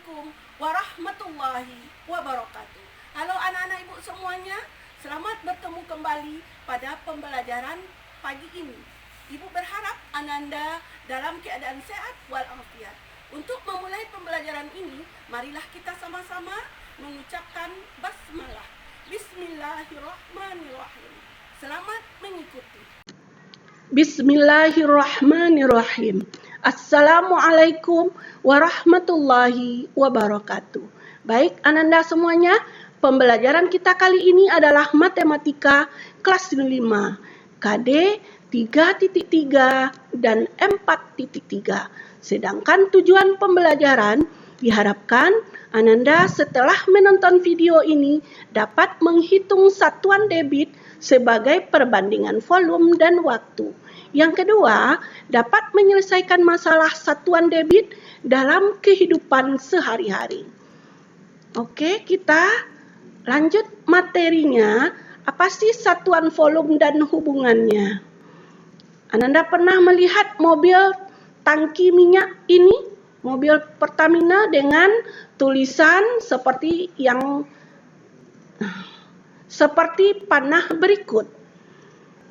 Assalamualaikum warahmatullahi wabarakatuh. Halo anak-anak ibu semuanya, selamat bertemu kembali pada pembelajaran pagi ini. Ibu berharap Ananda dalam keadaan sehat walafiat. Untuk memulai pembelajaran ini, marilah kita sama-sama mengucapkan basmalah. Bismillahirrahmanirrahim. Selamat mengikuti. Bismillahirrahmanirrahim. Assalamualaikum warahmatullahi wabarakatuh. Baik Ananda semuanya, pembelajaran kita kali ini adalah matematika kelas 5, KD 3.3 dan 4.3. Sedangkan tujuan pembelajaran diharapkan Ananda setelah menonton video ini dapat menghitung satuan debit sebagai perbandingan volume dan waktu. Yang kedua, dapat menyelesaikan masalah satuan debit dalam kehidupan sehari-hari. Oke, kita lanjut materinya. Apa sih satuan volume dan hubungannya? Ananda pernah melihat mobil tangki minyak ini? Mobil Pertamina dengan tulisan seperti panah berikut.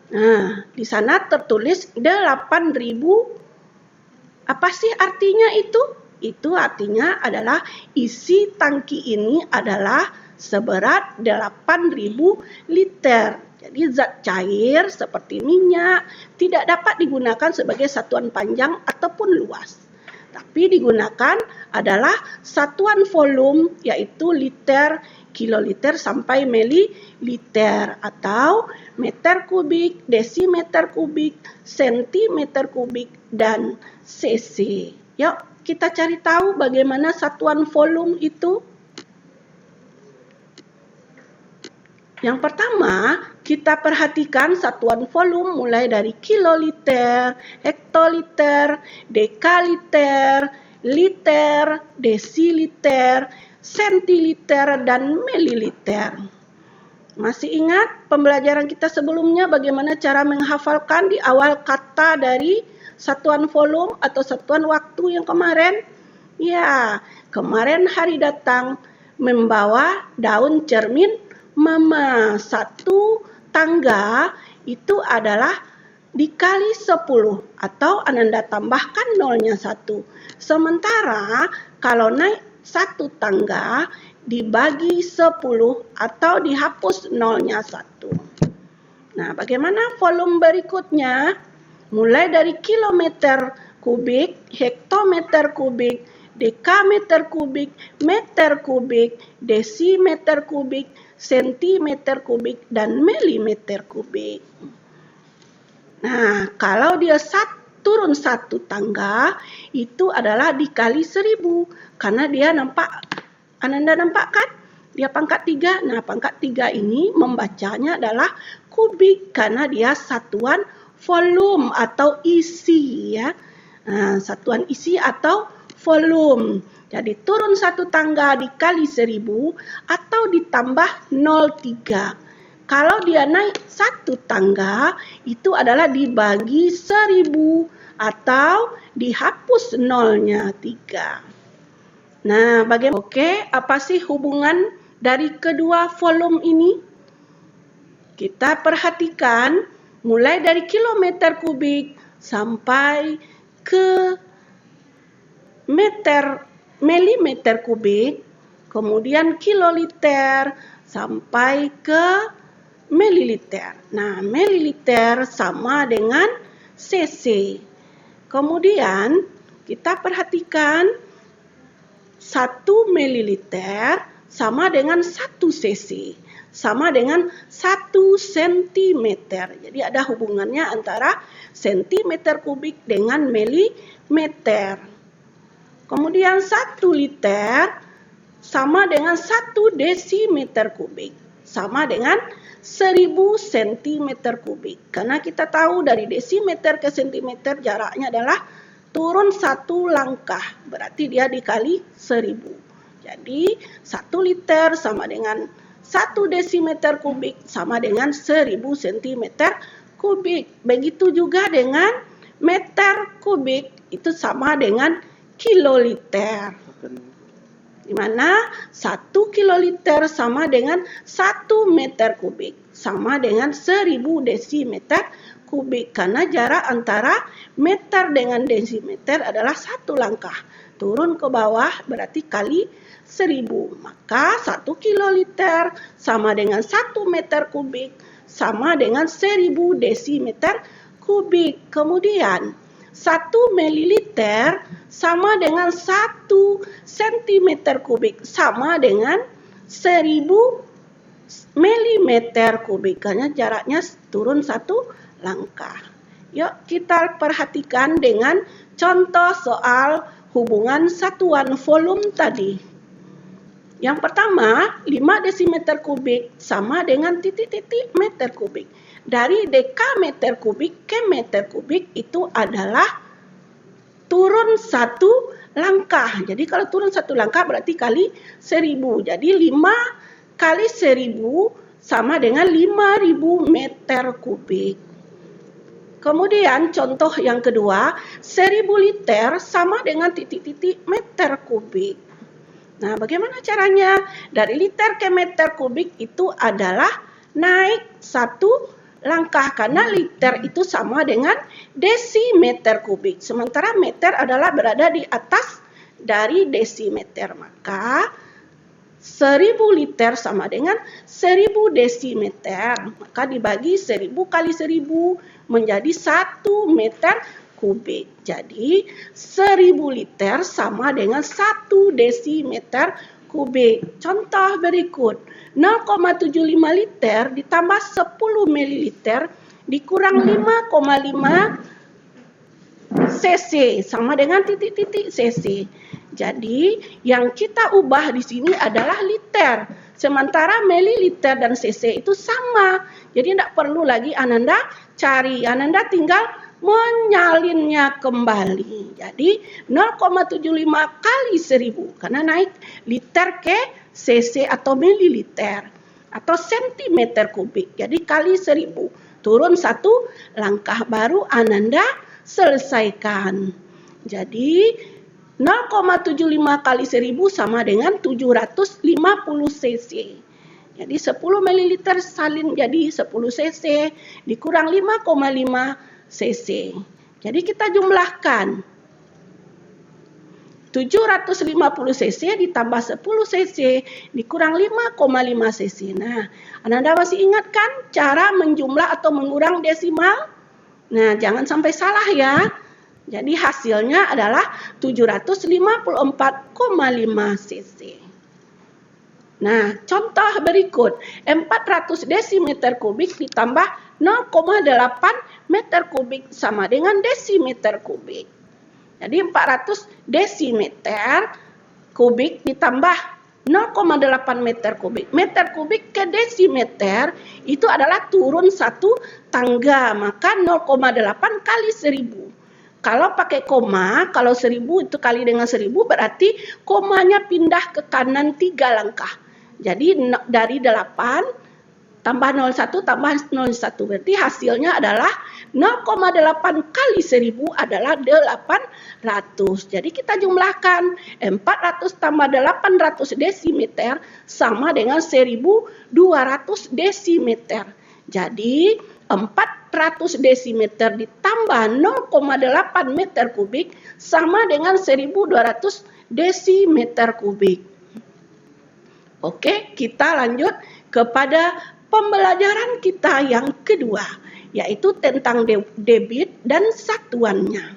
Nah, di sana tertulis 8.000. Apa sih artinya itu? Itu artinya adalah isi tangki ini adalah seberat 8.000 liter. Jadi zat cair seperti minyak tidak dapat digunakan sebagai satuan panjang ataupun luas. Tapi digunakan adalah satuan volume yaitu liter, kiloliter sampai mililiter atau meter kubik, desimeter kubik, sentimeter kubik, dan cc. Yuk kita cari tahu bagaimana satuan volume itu. Yang pertama, kita perhatikan satuan volume mulai dari kiloliter, hektoliter, dekaliter, liter, desiliter, sentiliter, dan mililiter. Masih ingat pembelajaran kita sebelumnya bagaimana cara menghafalkan di awal kata dari satuan volume atau satuan waktu yang kemarin? Ya, kemarin hari datang membawa daun cermin Mama. Satu tangga itu adalah dikali 10 atau Ananda tambahkan nolnya 1. Sementara kalau naik satu tangga dibagi 10 atau dihapus nolnya 1. Nah, bagaimana volume berikutnya? Mulai dari kilometer kubik, hektometer kubik, dekameter kubik, meter kubik, desimeter kubik, sentimeter kubik, dan milimeter kubik. Nah, kalau dia turun satu tangga, itu adalah dikali 1000. Karena dia Ananda nampak kan? Dia pangkat 3. Nah, pangkat 3 ini membacanya adalah kubik karena dia satuan volume atau isi ya. Nah, satuan isi atau volume. Jadi turun satu tangga dikali 1000 atau ditambah 0,3. Kalau dia naik satu tangga itu adalah dibagi 1000 atau dihapus nolnya 3. Nah, bagaimana? Oke, apa sih hubungan dari kedua volume ini? Kita perhatikan mulai dari kilometer kubik sampai ke milimeter kubik, kemudian kiloliter sampai ke mililiter. Nah, mililiter sama dengan cc. Kemudian kita perhatikan 1 mililiter sama dengan 1 cc, sama dengan 1 sentimeter. Jadi ada hubungannya antara sentimeter kubik dengan milimeter. Kemudian 1 liter sama dengan 1 desimeter kubik, sama dengan 1000 sentimeter kubik. Karena kita tahu dari desimeter ke sentimeter jaraknya adalah turun 1 langkah, berarti dia dikali 1000. Jadi 1 liter sama dengan 1 desimeter kubik sama dengan 1000 sentimeter kubik. Begitu juga dengan meter kubik itu sama dengan kiloliter. di mana 1 kiloliter sama dengan 1 meter kubik, sama dengan 1000 desimeter kubik. Karena jarak antara meter dengan desimeter adalah 1 langkah. Turun ke bawah berarti kali 1000. Maka 1 kiloliter sama dengan 1 meter kubik, sama dengan 1000 desimeter kubik. Kemudian 1 mililiter sama dengan 1 sentimeter kubik, sama dengan 1000 milimeter kubik. Karena jaraknya turun 1 langkah. Yuk kita perhatikan dengan contoh soal hubungan satuan volume tadi. Yang pertama, 5 desimeter kubik sama dengan titik-titik meter kubik. Dari dekameter kubik ke meter kubik itu adalah turun 1 langkah. Jadi kalau turun 1 langkah berarti kali 1000. Jadi 5 kali 1000 sama dengan 5000 meter kubik. Kemudian contoh yang kedua, 1000 liter sama dengan titik-titik meter kubik. Nah, bagaimana caranya? Dari liter ke meter kubik itu adalah naik 1 langkah, karena liter itu sama dengan desimeter kubik. Sementara meter adalah berada di atas dari desimeter. Maka 1000 liter sama dengan 1000 desimeter. Maka dibagi 1000 kali 1000 menjadi 1 meter kubik. Jadi 1000 liter sama dengan 1 desimeter kubik. Contoh berikut, 0,75 liter ditambah 10 mililiter dikurang 5,5 cc sama dengan titik-titik cc. Jadi yang kita ubah di sini adalah liter. Sementara mililiter dan cc itu sama. Jadi tidak perlu lagi Ananda cari. Ananda tinggal menyalinnya kembali. Jadi 0,75 kali 1000 karena naik liter ke cc atau mililiter atau sentimeter kubik. Jadi kali 1000. Turun 1 langkah baru Ananda selesaikan. Jadi 0,75 kali 1000 sama dengan 750 cc. Jadi 10 ml salin jadi 10 cc dikurang 5,5 cc. Jadi kita jumlahkan 750 cc ditambah 10 cc dikurang 5,5 cc. Nah, Anda masih ingat kan cara menjumlah atau mengurang desimal? Nah, jangan sampai salah ya. Jadi hasilnya adalah 754,5 cc. Nah, contoh berikut. 400 desimeter kubik ditambah 0,8 meter kubik sama dengan desimeter kubik. Jadi 400 desimeter kubik ditambah 0,8 meter kubik. Meter kubik ke desimeter itu adalah turun 1 tangga. Maka 0,8 kali 1000. Kalau pakai koma, kalau 1000 itu kali dengan 1000 berarti komanya pindah ke kanan 3 langkah. Jadi dari 8 tambah 01 tambah 01 berarti hasilnya adalah 0,8 kali 1000 adalah 800. Jadi kita jumlahkan 400 tambah 800 desimeter sama dengan 1200 desimeter. Jadi 400 desimeter ditambah 0,8 meter kubik sama dengan 1200 desimeter kubik. Oke, kita lanjut kepada pembelajaran kita yang kedua, yaitu tentang debit dan satuannya.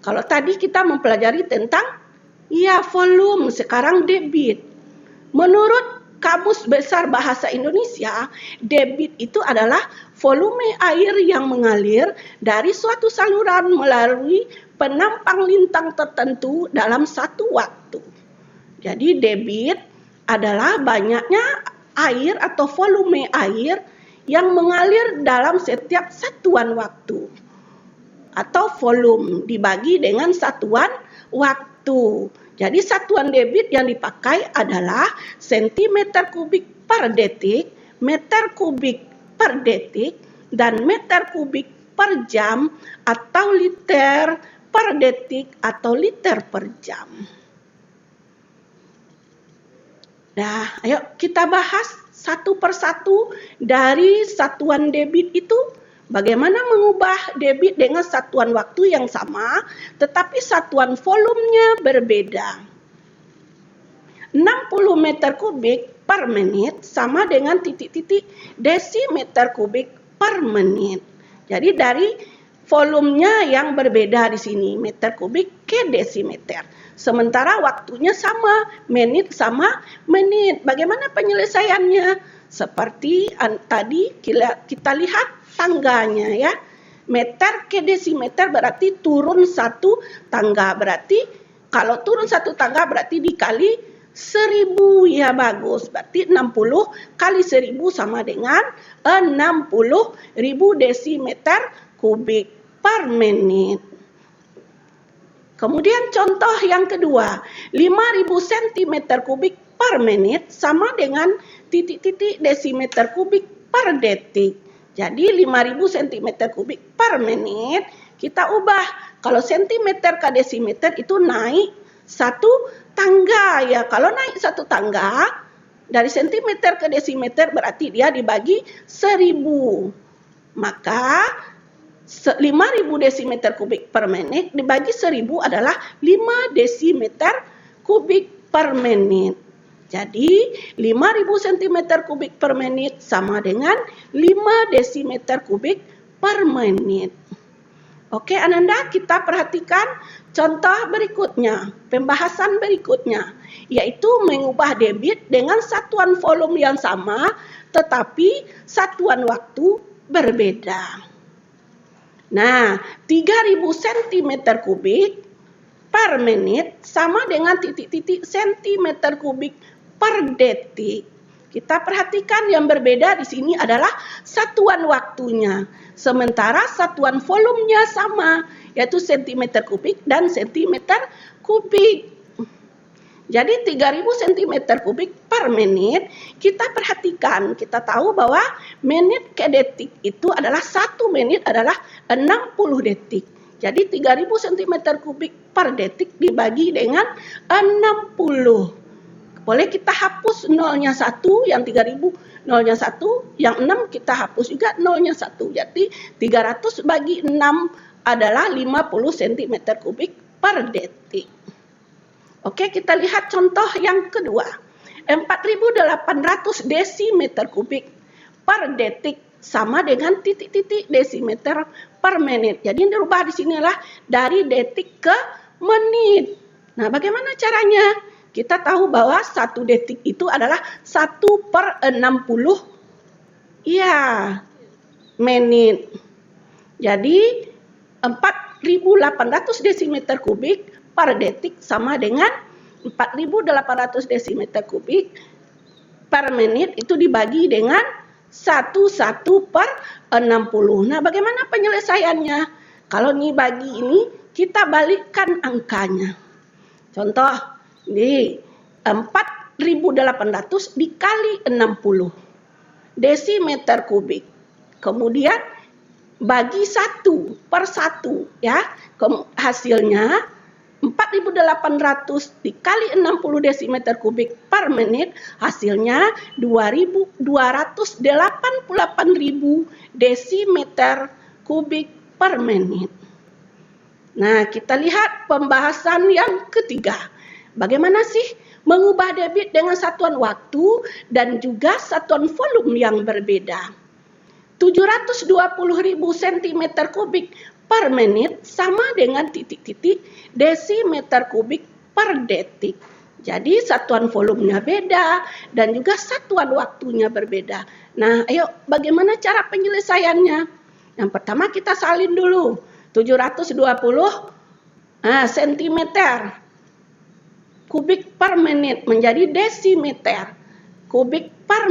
Kalau tadi kita mempelajari tentang volume, sekarang debit. Menurut Kamus Besar Bahasa Indonesia, debit itu adalah volume air yang mengalir dari suatu saluran melalui penampang lintang tertentu dalam satu waktu. Jadi debit adalah banyaknya air atau volume air yang mengalir dalam setiap satuan waktu atau volume dibagi dengan satuan waktu. Jadi satuan debit yang dipakai adalah sentimeter kubik per detik, meter kubik per detik, dan meter kubik per jam atau liter per detik atau liter per jam. Nah, ayo kita bahas satu persatu dari satuan debit itu. Bagaimana mengubah debit dengan satuan waktu yang sama, tetapi satuan volumenya berbeda. 60 meter kubik per menit sama dengan titik-titik desimeter kubik per menit. Jadi dari volumenya yang berbeda di sini, meter kubik ke desimeter. Sementara waktunya sama, menit sama menit. Bagaimana penyelesaiannya? Seperti tadi kita lihat tangganya ya. Meter ke desimeter berarti turun satu tangga. Berarti kalau turun satu tangga berarti dikali 1000 ya bagus. Berarti 60 kali 1000 sama dengan 60.000 desimeter kubik per menit. Kemudian contoh yang kedua, 5.000 cm kubik per menit sama dengan titik-titik desimeter kubik per detik. Jadi 5.000 cm kubik per menit kita ubah. Kalau sentimeter ke desimeter itu naik satu tangga ya. Kalau naik satu tangga dari sentimeter ke desimeter berarti dia dibagi 1000. Maka 5.000 desimeter kubik per menit dibagi 1000 adalah 5 desimeter kubik per menit. Jadi 5.000 cm kubik per menit sama dengan 5 desimeter kubik per menit. Oke Ananda, kita perhatikan contoh berikutnya, pembahasan berikutnya, yaitu mengubah debit dengan satuan volume yang sama, tetapi satuan waktu berbeda. Nah, 3.000 cm kubik per menit sama dengan titik-titik sentimeter kubik per detik. Kita perhatikan yang berbeda di sini adalah satuan waktunya. Sementara satuan volumenya sama, yaitu sentimeter kubik dan sentimeter kubik. Jadi 3.000 cm kubik per menit, kita perhatikan, kita tahu bahwa menit ke detik itu adalah 1 menit adalah 60 detik. Jadi 3.000 cm kubik per detik dibagi dengan 60. Boleh kita hapus nolnya 1, yang 3.000 nolnya 1, yang 6 kita hapus juga nolnya 1. Jadi 300 bagi 6 adalah 50 cm kubik per detik. Oke, kita lihat contoh yang kedua. 4.800 desimeter kubik per detik sama dengan titik-titik desimeter per menit. Jadi yang dirubah di sinilah dari detik ke menit. Nah, bagaimana caranya? Kita tahu bahwa 1 detik itu adalah 1/60 menit. Jadi 4.800 desimeter kubik per detik sama dengan 4.800 desimeter kubik per menit itu dibagi dengan 1/60. Nah, bagaimana penyelesaiannya? Kalau ini bagi ini, kita balikkan angkanya. Contoh, di 4.800 dikali 60 desimeter kubik. Kemudian bagi 1/1 ya. Hasilnya 4.800 dikali 60 desimeter kubik per menit, hasilnya 288.000 desimeter kubik per menit. Nah, kita lihat pembahasan yang ketiga. Bagaimana sih mengubah debit dengan satuan waktu dan juga satuan volume yang berbeda? 720.000 cm kubik per menit sama dengan titik-titik desimeter kubik per detik. Jadi satuan volumenya beda dan juga satuan waktunya berbeda. Nah, ayo bagaimana cara penyelesaiannya? Yang pertama kita salin dulu. 720 cm kubik per menit menjadi desimeter kubik per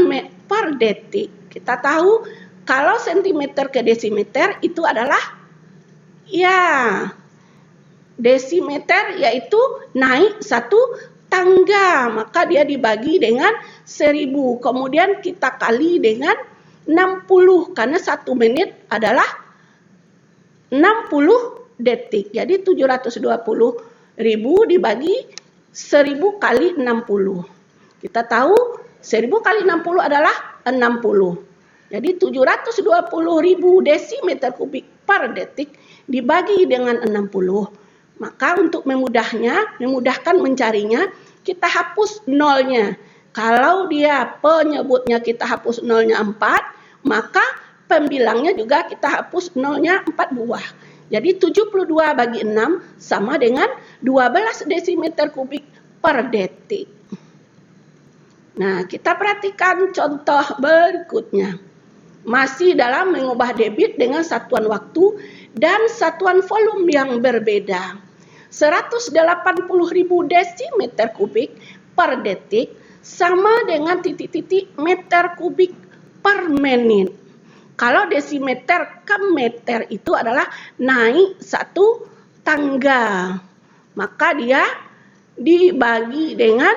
detik. Kita tahu kalau sentimeter ke desimeter itu adalah desimeter, yaitu naik satu tangga, maka dia dibagi dengan 1000. Kemudian kita kali dengan 60 karena 1 menit adalah 60 detik. Jadi 720.000 dibagi 1000 kali 60. Kita tahu 1000 kali 60 adalah 60. Jadi 720.000 desimeter kubik per detik dibagi dengan 60. Maka untuk memudahkan mencarinya, kita hapus nolnya. Kalau dia penyebutnya kita hapus nolnya 4, maka pembilangnya juga kita hapus nolnya 4 buah. Jadi 72 bagi 6 sama dengan 12 desimeter kubik per detik. Nah, kita perhatikan contoh berikutnya. Masih dalam mengubah debit dengan satuan waktu dan satuan volume yang berbeda. 180.000 desimeter kubik per detik sama dengan titik-titik meter kubik per menit. Kalau desimeter ke meter itu adalah naik satu tangga, maka dia dibagi dengan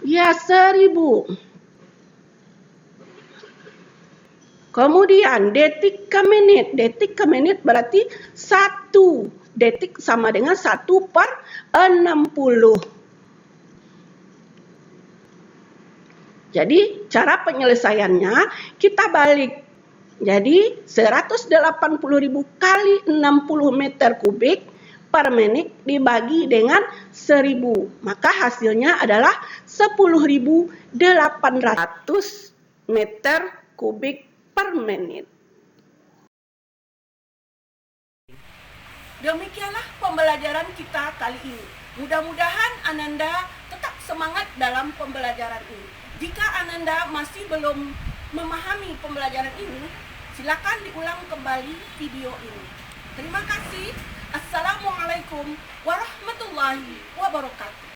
1000. Kemudian detik ke menit berarti 1 detik sama dengan 1/60. Jadi cara penyelesaiannya kita balik. Jadi 180.000 kali 60 meter kubik per menit dibagi dengan 1000. Maka hasilnya adalah 10.800 meter kubik per menit. Demikianlah pembelajaran kita kali ini. Mudah-mudahan Ananda tetap semangat dalam pembelajaran ini. Jika Ananda masih belum memahami pembelajaran ini, silakan diulang kembali video ini. Terima kasih. Assalamualaikum warahmatullahi wabarakatuh.